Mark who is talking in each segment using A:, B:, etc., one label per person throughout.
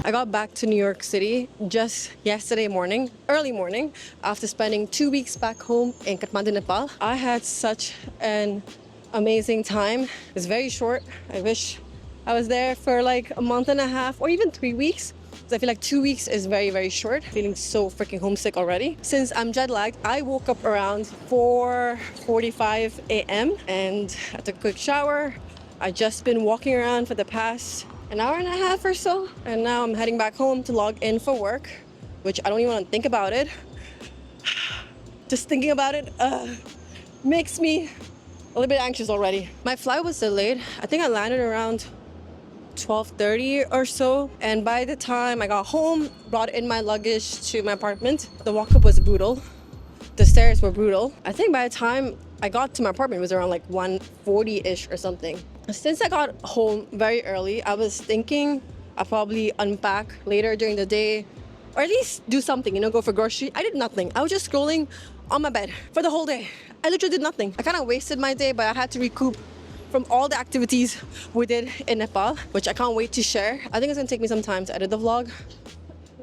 A: I got back to New York City just yesterday morning, early morning, after spending 2 weeks back home in Kathmandu, Nepal. I had such an amazing time. It's very short. I wish I was there for like a month and a half or even 3 weeks. I feel like 2 weeks is very, very short. Feeling so freaking homesick already. Since I'm jet lagged, I woke up around 4:45 a.m. and I took a quick shower. I just been walking around for the past an hour and a half or so. And now I'm heading back home to log in for work, which I don't even want to think about it. Just thinking about it makes me a little bit anxious already. My flight was delayed. I think I landed around 12:30 or so, and by the time I got home, brought in my luggage to my apartment, the walk up was brutal. The stairs were brutal. I think by the time I got to my apartment, it was around like 1:40-ish or something. Since I got home very early, I was thinking I'll probably unpack later during the day, or at least do something, go for grocery. I did nothing. I was just scrolling on my bed for the whole day. I literally did nothing. I kind of wasted my day, but I had to recoup from all the activities we did in Nepal, which I can't wait to share. I think it's gonna take me some time to edit the vlog.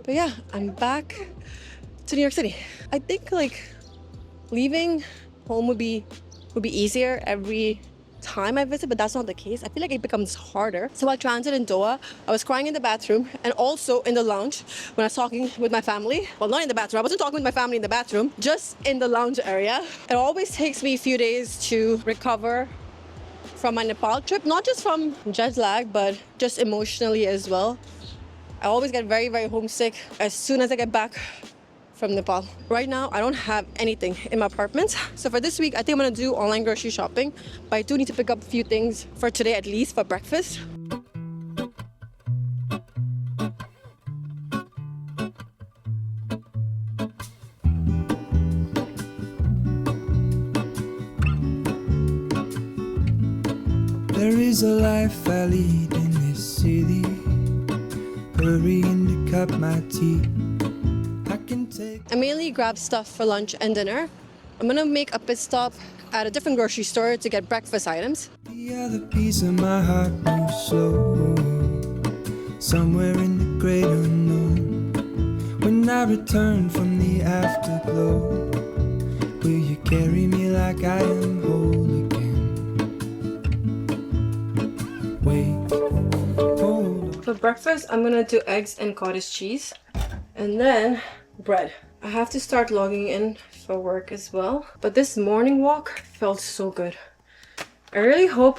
A: But yeah, I'm back to New York City. I think like leaving home would be easier every time I visit, but that's not the case. I feel like it becomes harder. So while transit in Doha, I was crying in the bathroom and also in the lounge when I was talking with my family. Well, not in the bathroom. I wasn't talking with my family in the bathroom, just in the lounge area. It always takes me a few days to recover from my Nepal trip, not just from jet lag, but just emotionally as well. I always get very, very homesick as soon as I get back from Nepal. Right now, I don't have anything in my apartment. So for this week, I think I'm gonna do online grocery shopping, but I do need to pick up a few things for today, at least for breakfast.
B: There is a life I lead in this city, hurrying to cup my tea.
A: I mainly grab stuff for lunch and dinner. I'm gonna make a pit stop at a different grocery store to get breakfast items.
B: The other piece of my heart moves slow, somewhere in the great unknown. When I return from the afterglow, will you carry me like I am whole again? Wait, hold on.
A: For breakfast, I'm gonna do eggs and cottage cheese, and then bread. I have to start logging in for work as well, but this morning walk felt so good. I really hope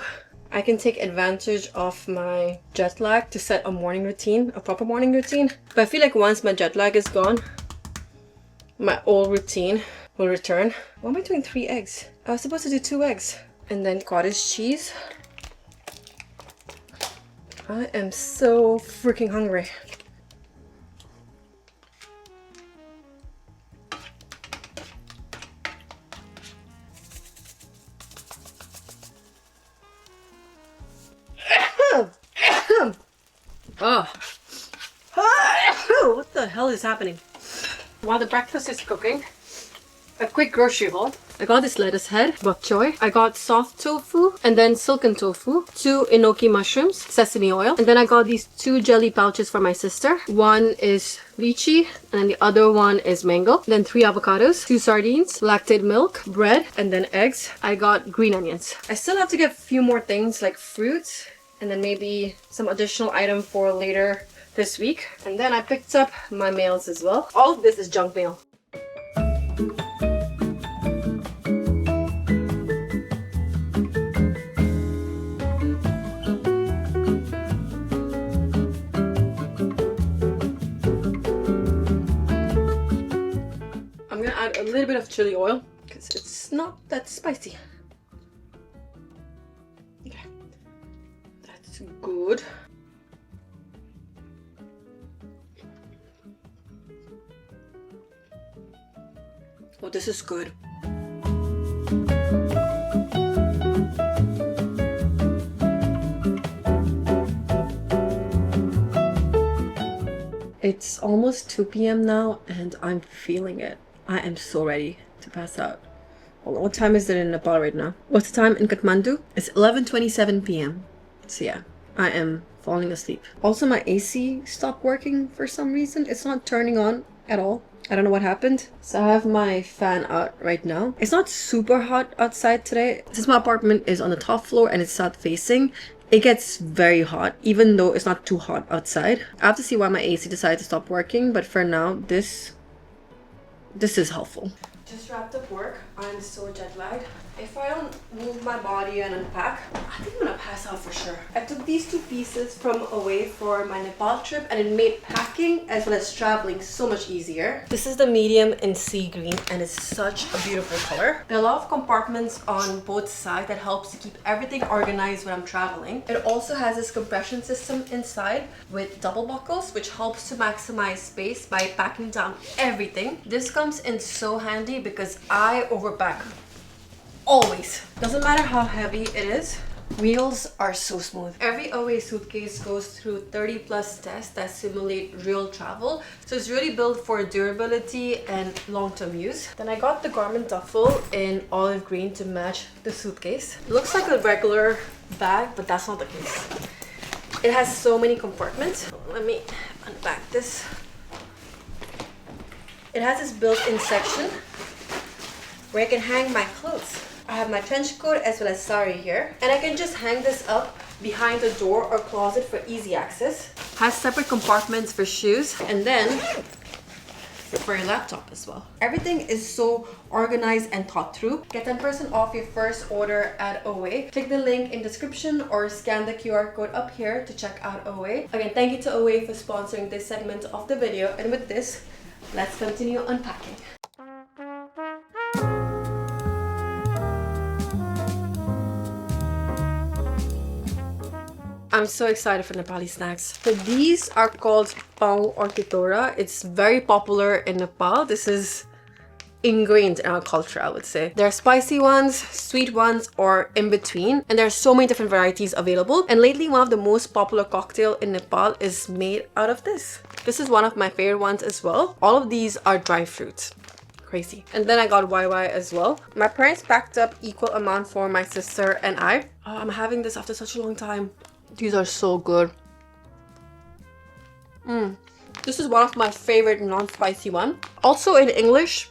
A: I can take advantage of my jet lag to set a morning routine, a proper morning routine. But I feel like once my jet lag is gone, my old routine will return. Why am I doing 3 eggs? I was supposed to do 2 eggs. And then cottage cheese. I am so freaking hungry. Oh, what the hell is happening? While the breakfast is cooking, a quick grocery haul. I got this lettuce head, bok choy. I got soft tofu and then silken tofu, 2 enoki mushrooms, sesame oil. And then I got these 2 jelly pouches for my sister. One is lychee and the other one is mango. Then 3 avocados, 2 sardines, lactate milk, bread, and then eggs. I got green onions. I still have to get a few more things like fruits and then maybe some additional item for later this week. And then I picked up my mails as well. All of this is junk mail. I'm gonna add a little bit of chili oil because it's not that spicy. Okay, that's good. Oh, this is good. It's almost 2 p.m. now and I'm feeling it. I am so ready to pass out. Hold on, what time is it in Nepal right now? What's the time in Kathmandu? It's 11:27 p.m. So yeah, I am falling asleep. Also, my AC stopped working for some reason. It's not turning on at all. I don't know what happened. So I have my fan out right now. It's not super hot outside today. Since my apartment is on the top floor and it's south facing, it gets very hot, even though it's not too hot outside. I have to see why my AC decided to stop working, but for now, this is helpful. Just wrapped up work. I'm so jet lagged. If I don't move my body and unpack, I think I'm gonna pass out for sure. I took these two pieces from away for my Nepal trip and it made packing as well as traveling so much easier. This is the medium in sea green and it's such a beautiful color. There are a lot of compartments on both sides that helps to keep everything organized when I'm traveling. It also has this compression system inside with double buckles, which helps to maximize space by packing down everything. This comes in so handy because I overpack. Always. Doesn't matter how heavy it is. Wheels are so smooth. Every away suitcase goes through 30 plus tests that simulate real travel. So it's really built for durability and long-term use. Then I got the garment duffel in olive green to match the suitcase. It looks like a regular bag, but that's not the case. It has so many compartments. Let me unpack this. It has this built-in section where I can hang my clothes. I have my trench coat as well as sari here, and I can just hang this up behind the door or closet for easy access. Has separate compartments for shoes and then for your laptop as well. Everything is so organized and thought through. Get 10% off your first order at Away. Click the link in description or scan the QR code up here to check out Away. Again, thank you to Away for sponsoring this segment of the video, and with this, let's continue unpacking. I'm so excited for Nepali snacks. So these are called pau or kitora. It's very popular in Nepal. This is ingrained in our culture, I would say. There are spicy ones, sweet ones, or in between. And there are so many different varieties available. And lately, one of the most popular cocktail in Nepal is made out of this. This is one of my favorite ones as well. All of these are dry fruits. Crazy. And then I got YY as well. My parents packed up equal amount for my sister and I. Oh, I'm having this after such a long time. These are so good. This is one of my favorite non-spicy one. Also in English,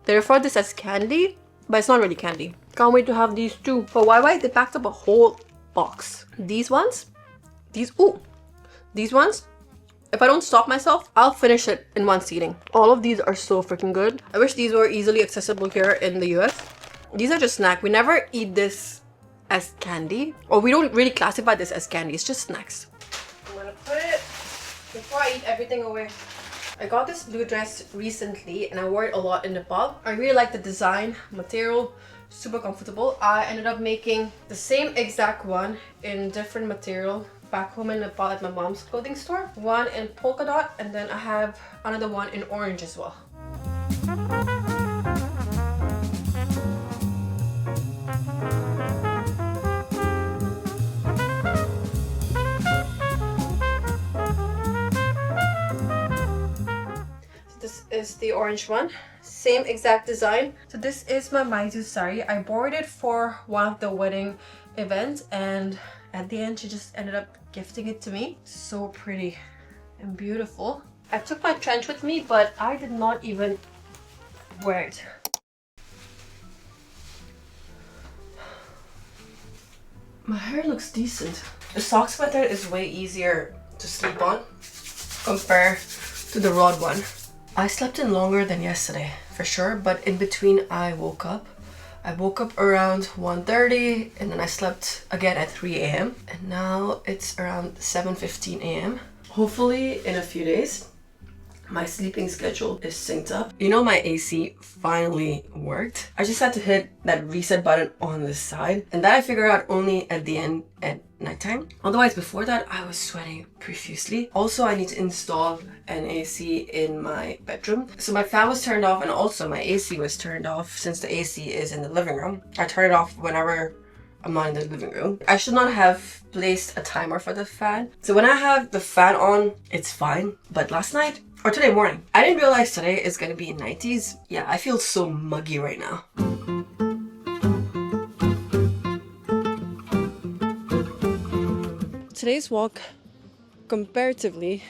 A: they refer to this as candy, but it's not really candy. Can't wait to have these too. For YY, they packed up a whole box. These ones, these ones, if I don't stop myself, I'll finish it in one seating. All of these are so freaking good. I wish these were easily accessible here in the US. These are just snack. We never eat this as candy, or we don't really classify this as candy. It's just snacks. I'm gonna put it before I eat everything away. I got this blue dress recently and I wore it a lot in Nepal. I really like the design, material, super comfortable. I ended up making the same exact one in different material back home in Nepal at my mom's clothing store. One in polka dot, and then I have another one in orange as well. This is the orange one, same exact design. So this is my Maizu sari. I borrowed it for one of the wedding events, and at the end she just ended up gifting it to me. So pretty and beautiful. I took my trench with me, but I did not even wear it. My hair looks decent. The sock sweater is way easier to sleep on compared to the rod one. I slept in longer than yesterday, for sure, but in between I woke up. I woke up around 1:30 and then I slept again at 3 a.m. and now it's around 7:15 a.m. Hopefully in a few days my sleeping schedule is synced up. You know, my AC finally worked. I just had to hit that reset button on the side, and that I figured out only at the end at nighttime. Otherwise, before that, I was sweating profusely. Also, I need to install an AC in my bedroom. So my fan was turned off, and also my AC was turned off since the AC is in the living room. I turn it off whenever I'm not in the living room. I should not have placed a timer for the fan. So when I have the fan on, it's fine. But last night, or today morning, I didn't realize today is gonna be in 90s. Yeah, I feel so muggy right now. today's walk, comparatively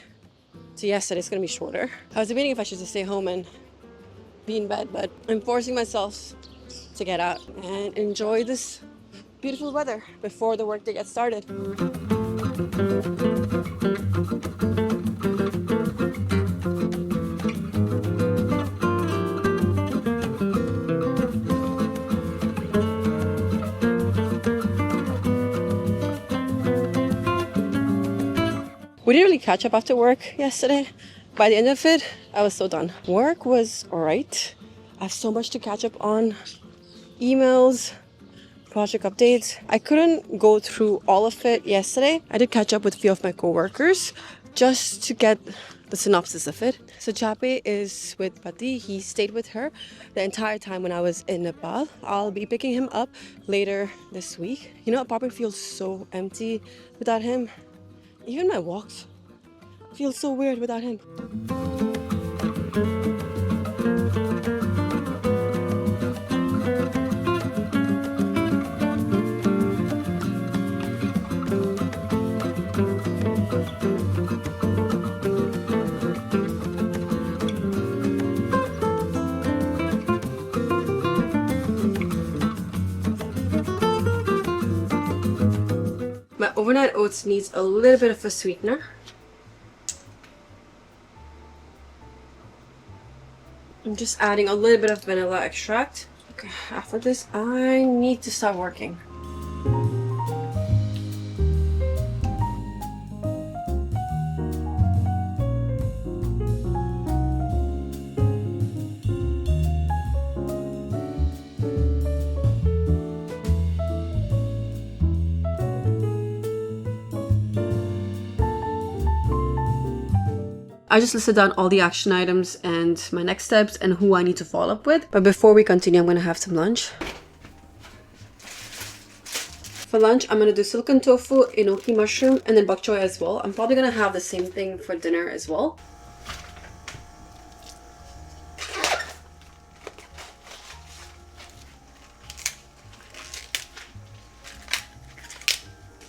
A: to yesterday, is gonna be shorter. I was debating if I should just stay home and be in bed, but I'm forcing myself to get out and enjoy this beautiful weather before the workday gets started. We didn't really catch up after work yesterday. By the end of it, I was so done. Work was alright. I have so much to catch up on. Emails, project updates. I couldn't go through all of it yesterday. I did catch up with a few of my coworkers just to get the synopsis of it. So Chape is with Pati. He stayed with her the entire time when I was in Nepal. I'll be picking him up later this week. You know, apartment feels so empty without him. Even my walks feel so weird without him. My overnight oats needs a little bit of a sweetener. I'm just adding a little bit of vanilla extract. Okay, after this, I need to start working. I just listed down all the action items and my next steps and who I need to follow up with. But before we continue, I'm going to have some lunch. For lunch, I'm going to do silken tofu, enoki mushroom, and then bok choy as well. I'm probably going to have the same thing for dinner as well.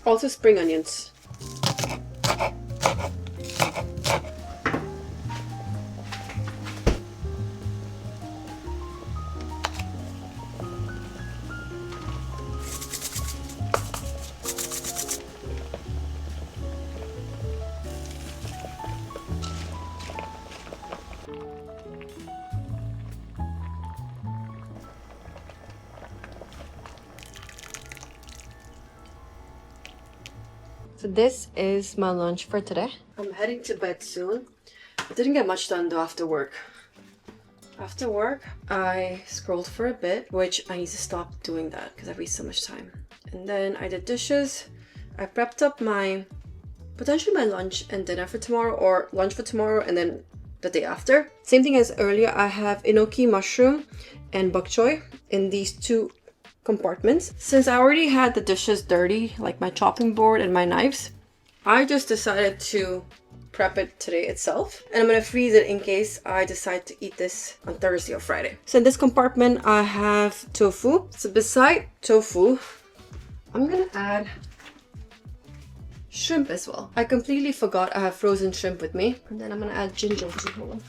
A: Also spring onions. So this is my lunch for today. I'm heading to bed soon. I didn't get much done though after work. After work, I scrolled for a bit, which I need to stop doing that because I waste so much time. And then I did dishes. I prepped up potentially my lunch and dinner for tomorrow, or lunch for tomorrow and then the day after. Same thing as earlier, I have enoki mushroom and bok choy in these two compartments. Since I already had the dishes dirty, like my chopping board and my knives, I just decided to prep it today itself, and I'm gonna freeze it in case I decide to eat this on Thursday or Friday. So in this compartment I have tofu. So beside tofu, I'm gonna add shrimp as well. I completely forgot I have frozen shrimp with me. And then I'm gonna add ginger to hold.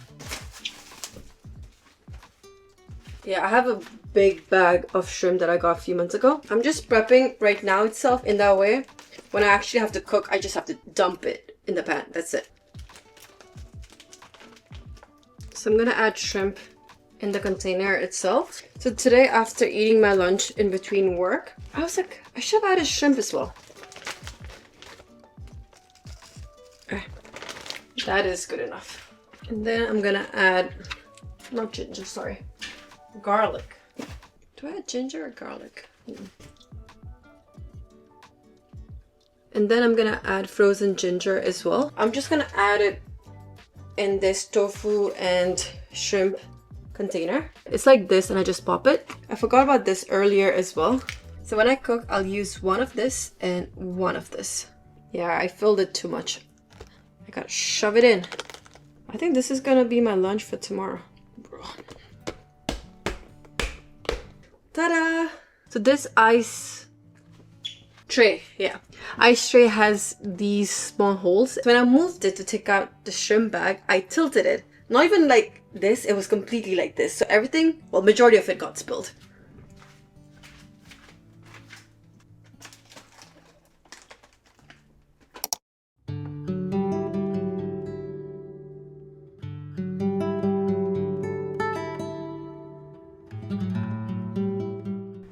A: Yeah, I have a big bag of shrimp that I got a few months ago. I'm just prepping right now itself in that way. When I actually have to cook, I just have to dump it in the pan. That's it. So I'm gonna add shrimp in the container itself. So today, after eating my lunch in between work, I was like, I should have added shrimp as well. That is good enough. And then I'm gonna add, not ginger, sorry, garlic. Do I add ginger or garlic? And then I'm gonna add frozen ginger as well. I'm just gonna add it in this tofu and shrimp container. It's like this, and I just pop it. I forgot about this earlier as well. So when I cook, I'll use one of this and one of this. Yeah, I filled it too much. I gotta shove it in. I think this is gonna be my lunch for tomorrow. Ta-da! So this ice tray. Yeah, ice tray has these small holes. When I moved it to take out the shrimp bag, I tilted it. Not even like this, it was completely like this. So everything, well, majority of it got spilled.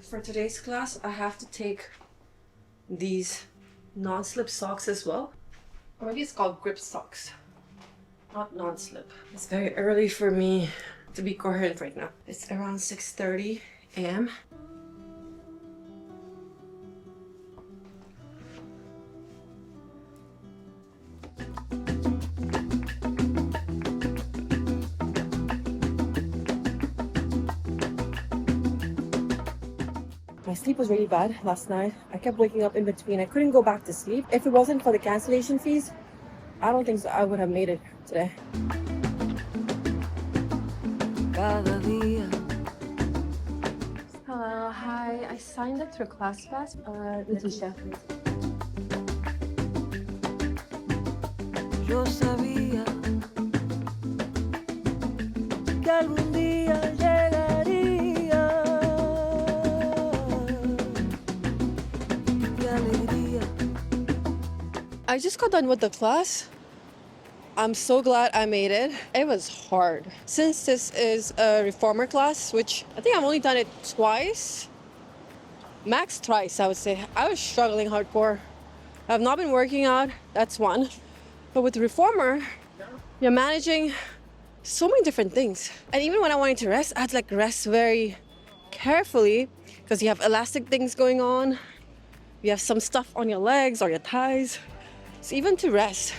A: For today's class, I have to take these non-slip socks as well. Or maybe it's called grip socks, not non-slip. It's very early for me to be coherent right now. It's around 6:30 a.m. My sleep was really bad last night. I kept waking up in between. I couldn't go back to sleep. If it wasn't for the cancellation fees, I don't think so I would have made it today. Hello, hi. I signed up through ClassPass with Tisha.
B: Yo sabía que algún día llegaría. Qué alegría.
A: I just got done with the class. I'm so glad I made it. It was hard. Since this is a reformer class, which I think I've only done it twice, max twice, I would say. I was struggling hardcore. I've not been working out, that's one. But with the reformer, you're managing so many different things. And even when I wanted to rest, I had to like rest very carefully because you have elastic things going on. You have some stuff on your legs or your thighs. So even to rest,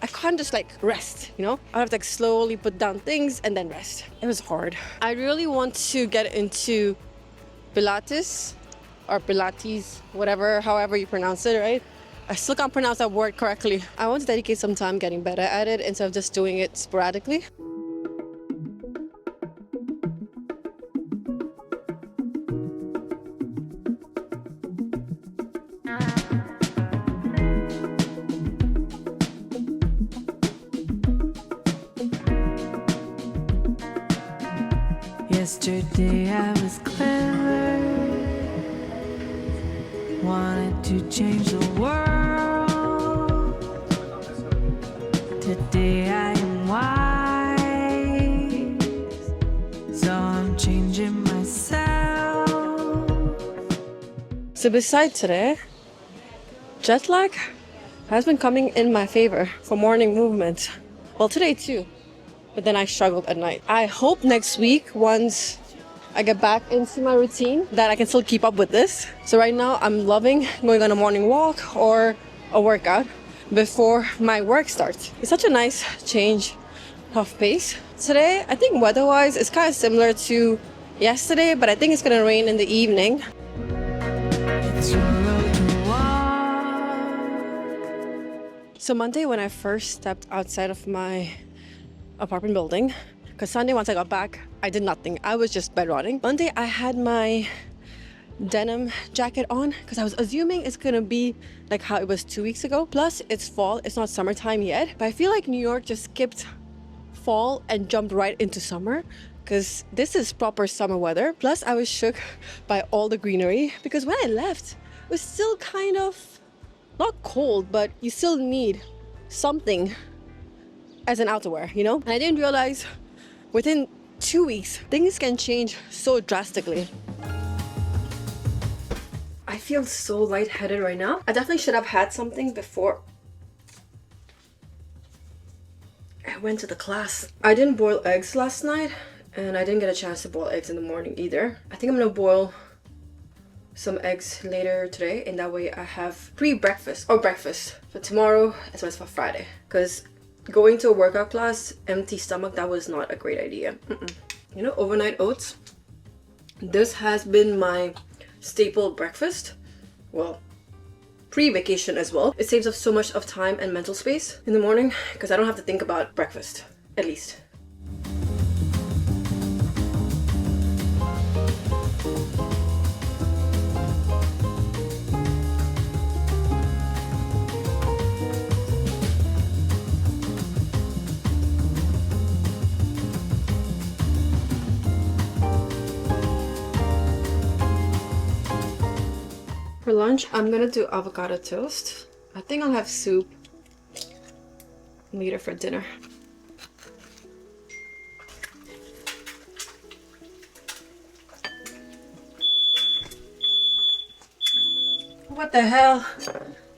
A: I can't just like rest, you know? I have to like slowly put down things and then rest. It was hard. I really want to get into Pilates or Pilates, whatever, however you pronounce it, right? I still can't pronounce that word correctly. I want to dedicate some time getting better at it instead of just doing it sporadically.
B: Yesterday I was clever, wanted to change the world. Today I am wise, so I'm changing myself.
A: So besides today, jet lag has been coming in my favor for morning movement. Well, today too. But then I struggled at night. I hope next week, once I get back into my routine, that I can still keep up with this. So right now, I'm loving going on a morning walk or a workout before my work starts. It's such a nice change of pace. Today, I think weather-wise, it's kind of similar to yesterday, but I think it's gonna rain in the evening.
B: It's your road to walk.
A: So Monday, when I first stepped outside of my apartment building, because Sunday once I got back, I did nothing. I was just bedrotting. Monday I had my denim jacket on because I was assuming it's gonna be like how it was 2 weeks ago. Plus it's fall, it's not summertime yet, but I feel like New York just skipped fall and jumped right into summer because this is proper summer weather. Plus I was shook by all the greenery because when I left it was still kind of not cold, but you still need something as an outerwear, you know? And I didn't realize within 2 weeks, things can change so drastically. I feel so lightheaded right now. I definitely should have had something before I went to the class. I didn't boil eggs last night, and I didn't get a chance to boil eggs in the morning either. I think I'm gonna boil some eggs later today, and that way I have pre-breakfast or breakfast for tomorrow as well as for Friday. Because going to a workout class, empty stomach, that was not a great idea. You know, overnight oats. This has been my staple breakfast. Well, pre-vacation as well. It saves us so much of time and mental space in the morning because I don't have to think about breakfast, at least. For lunch, I'm gonna do avocado toast. I think I'll have soup later for dinner. What the hell?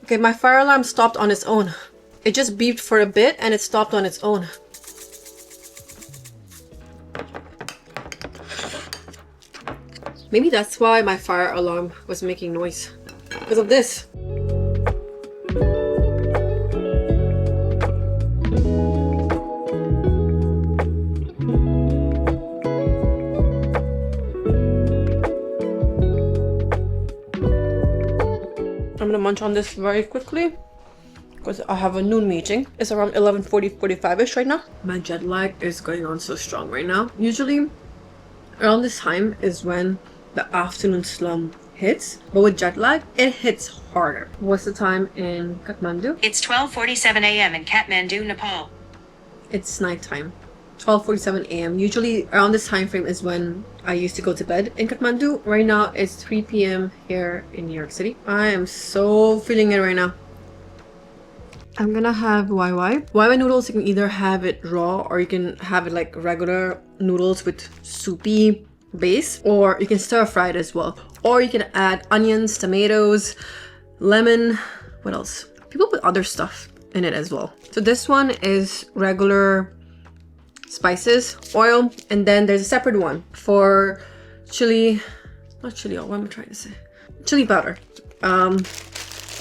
A: Okay, my fire alarm stopped on its own. It just beeped for a bit and it stopped on its own. Maybe that's why my fire alarm was making noise. Because of this. I'm gonna munch on this very quickly because I have a noon meeting. It's around 11:45ish right now. My jet lag is going on so strong right now. Usually around this time is when the afternoon slump hits, but with jet lag it hits harder. What's the time in Kathmandu?
C: It's 12:47 a.m. in Kathmandu, Nepal.
A: It's nighttime. 12:47 a.m. Usually around this time frame is when I used to go to bed in Kathmandu. Right now it's 3 p.m. here in New York City. I am so feeling it right now. I'm gonna have YY noodles. You can either have it raw or you can have it like regular noodles with soupy base, or you can stir fry it as well, or you can add onions, tomatoes, lemon, what else? People put other stuff in it as well. So this one is regular spices, oil, and then there's a separate one for chili, not chili oil, what am I trying to say? Chili powder. And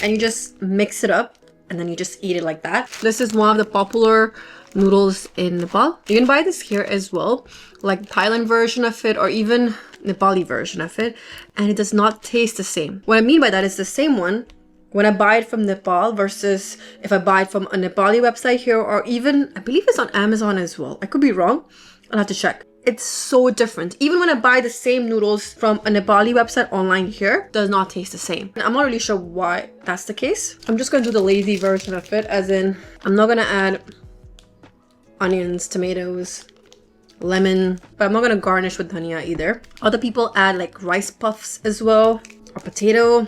A: you just mix it up and then you just eat it like that. This is one of the popular noodles in Nepal. You can buy this here as well, like Thailand version of it or even Nepali version of it, and it does not taste the same. What I mean by that is the same one when I buy it from Nepal versus if I buy it from a Nepali website here, or even I believe it's on Amazon as well. I could be wrong. I'll have to check. It's so different. Even when I buy the same noodles from a Nepali website online here, does not taste the same. I'm not really sure why that's the case. I'm just gonna do the lazy version of it, as in I'm not gonna add onions, tomatoes, lemon, but I'm not gonna garnish with dhania either. Other people add like rice puffs as well, or potato.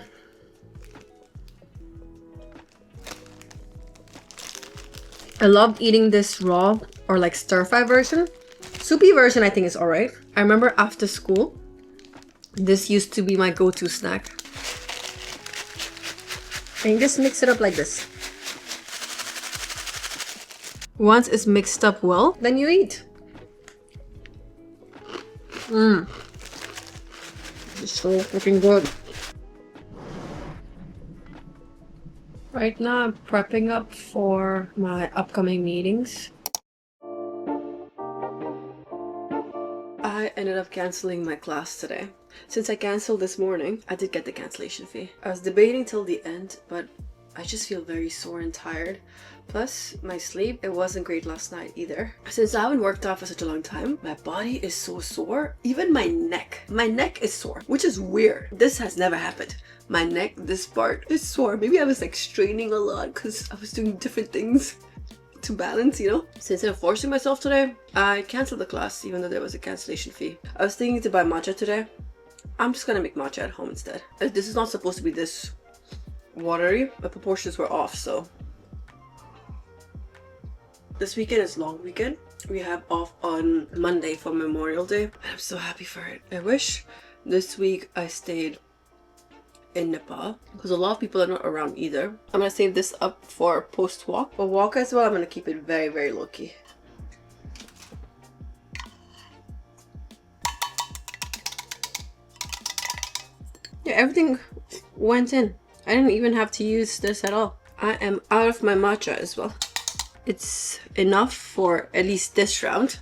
A: I love eating this raw or like stir fry version. Soupy version I think is alright. I remember after school, this used to be my go-to snack. And you just mix it up like this. Once it's mixed up well, then you eat. It's so freaking good. Right now I'm prepping up for my upcoming meetings. I ended up canceling my class today. Since I canceled this morning, I did get the cancellation fee. I was debating till the end, but I just feel very sore and tired. Plus, my sleep, it wasn't great last night either. Since I haven't worked out for such a long time, my body is so sore. Even my neck is sore, which is weird. This has never happened. My neck, this part is sore. Maybe I was like straining a lot because I was doing different things to balance, you know? Since I'm forcing myself today, I canceled the class even though there was a cancellation fee. I was thinking to buy matcha today. I'm just gonna make matcha at home instead. This is not supposed to be this watery. The proportions were off, so. This weekend is long weekend. We have off on Monday for Memorial Day. And I'm so happy for it. I wish this week I stayed in Nepal because a lot of people are not around either. I'm gonna save this up for post walk. For walk as well, I'm gonna keep it very, very low key. Yeah, everything went in. I didn't even have to use this at all. I am out of my matcha as well. It's enough for at least this round.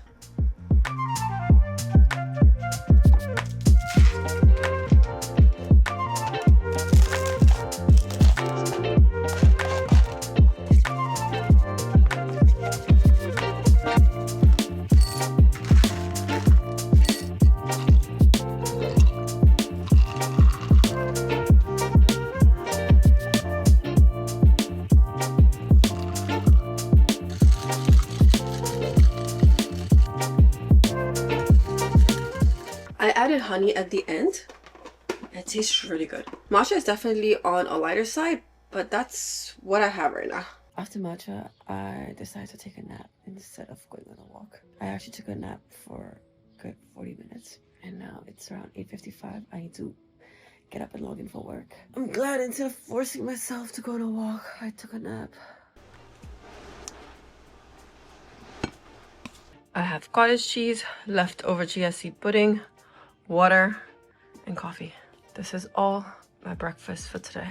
A: I added honey at the end It tastes really good. Matcha is definitely on a lighter side, but that's what I have right now. After matcha, I decided to take a nap instead of going on a walk. I actually took a nap for a good 40 minutes. And now it's around 8:55. I need to get up and log in for work. I'm glad instead of forcing myself to go on a walk, I took a nap. I have cottage cheese, leftover chia seed pudding, water, and coffee. This is all my breakfast for today.